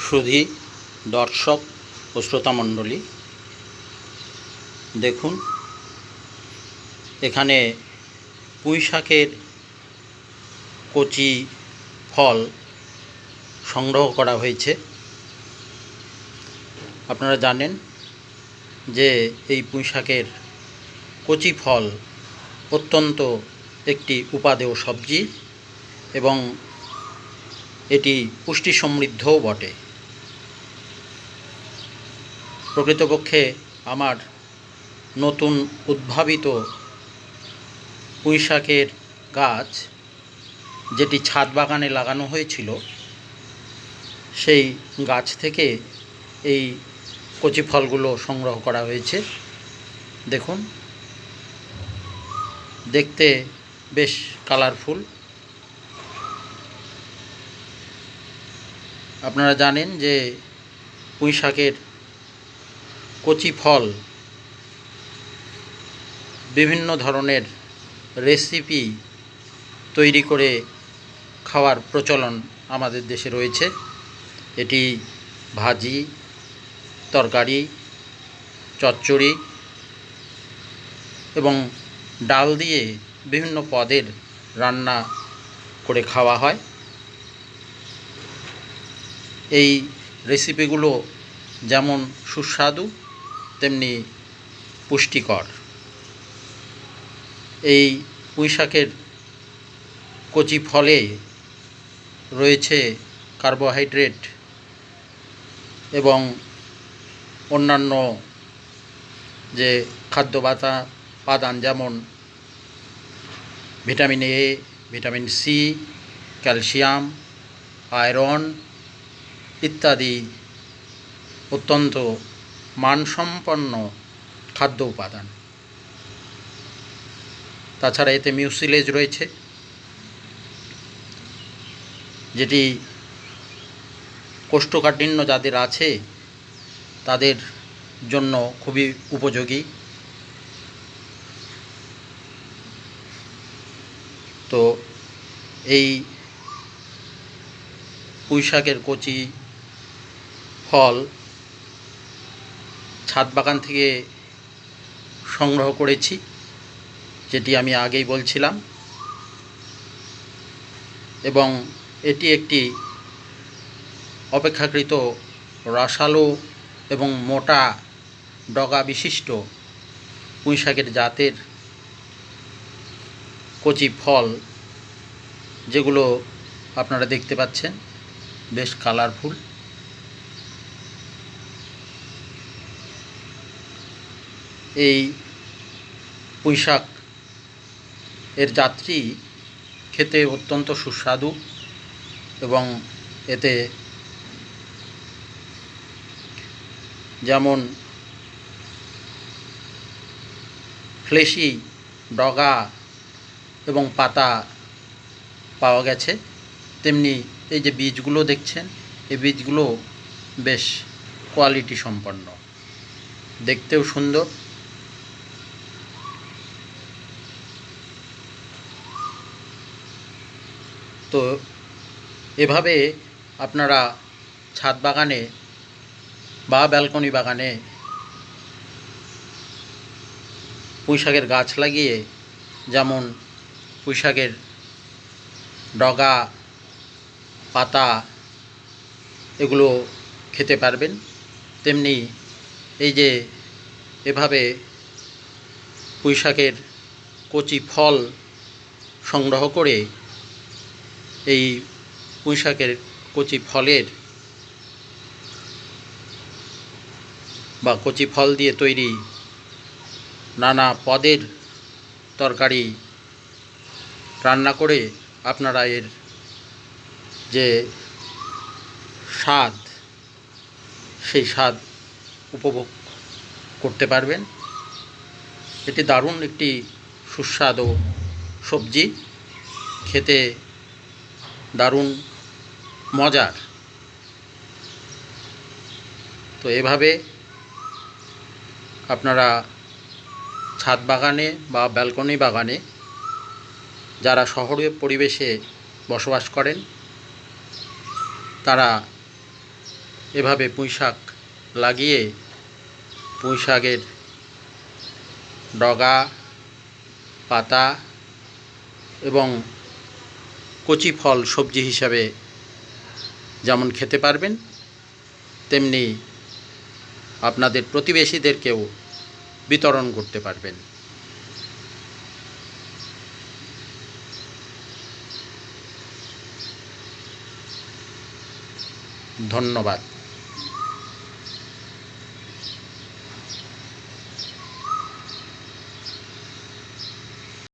সুধী দর্শক ও শ্রোতামণ্ডলী, দেখুন এখানে পুঁইশাকের কচি ফল সংগ্রহ করা হয়েছে। আপনারা জানেন যে এই পুঁইশাকের কচি ফল অত্যন্ত একটি উপাদেয় সবজি এবং এটি পুষ্টি সমৃদ্ধও বটে। প্রকৃতপক্ষে আমার নতুন উদ্ভাবিত পুঁইশাকের গাছ যেটি ছাদ বাগানে লাগানো হয়েছিল, সেই গাছ থেকে এই কচি ফলগুলো সংগ্রহ করা হয়েছে। দেখুন, দেখতে বেশ কালারফুল। আপনারা জানেন যে পুঁইশাকের কচি ফল বিভিন্ন ধরনের রেসিপি তৈরি করে খাওয়ার প্রচলন আমাদের দেশে রয়েছে। এটি ভাজি, তরকারি, চচ্চড়ি এবং ডাল দিয়ে বিভিন্ন পদের রান্না করে খাওয়া হয়। এই রেসিপিগুলো যেমন সুস্বাদু তেমনি পুষ্টিকর। এই পুঁইশাকের কচি ফলে রয়েছে কার্বোহাইড্রেট এবং অন্যান্য যে খাদ্য উপাদান যেমন vitamin A, vitamin C, calcium, iron ইত্যাদি অত্যন্ত মানসম্পন্ন খাদ্য উপাদান। তাছাড়া এতে মিউসিলেজ রয়েছে, যেটি কোষ্ঠকাঠিন্য যাদের আছে তাদের জন্য খুবই উপযোগী। তো এই পুঁইশাকের কচি ফল ছাদ বাগান থেকে সংগ্রহ করেছি, যেটি আমি আগেই বলছিলাম, এবং এটি একটি অপেক্ষাকৃত রসালো এবং মোটা ডগা বিশিষ্ট পুঁইশাকের জাতের কচি ফল, যেগুলো আপনারা দেখতে পাচ্ছেন বেশ কালারফুল। এই পুঁইশাক এর জাতটি খেতে অত্যন্ত সুস্বাদু এবং এতে যেমন ফ্লেশি ডগা এবং পাতা পাওয়া গেছে, তেমনি এই যে বীজগুলো দেখছেন, এই বীজগুলো বেশ কোয়ালিটি সম্পন্ন, দেখতেও সুন্দর। তো এভাবে আপনারা ছাদ বাগানে বা ব্যালকনি বাগানে পুঁইশাকের গাছ লাগিয়ে যেমন পুঁইশাকের ডগা, পাতা এগুলো খেতে পারবেন, তেমনি এই যে এভাবে পুঁইশাকের কচি ফল সংগ্রহ করে এই পুঁইশাকের কচি ফলের বা কচি ফল দিয়ে তৈরি নানা পদের তরকারি রান্না করে আপনারা এর যে স্বাদ, সেই স্বাদ উপভোগ করতে পারবেন। এটি দারুণ একটি সুস্বাদু সবজি, খেতে দারুণ মজার। তো এভাবে আপনারা ছাদ বাগানে বা ব্যালকনি বাগানে, যারা শহরের পরিবেশে বসবাস করেন, তারা এভাবে পুঁইশাক লাগিয়ে পুঁইশাকের ডগা, পাতা এবং কচি ফল সবজি হিসাবে যেমন খেতে পারবেন, তেমনি আপনাদের প্রতিবেশীদেরকেও বিতরণ করতে পারবেন। ধন্যবাদ।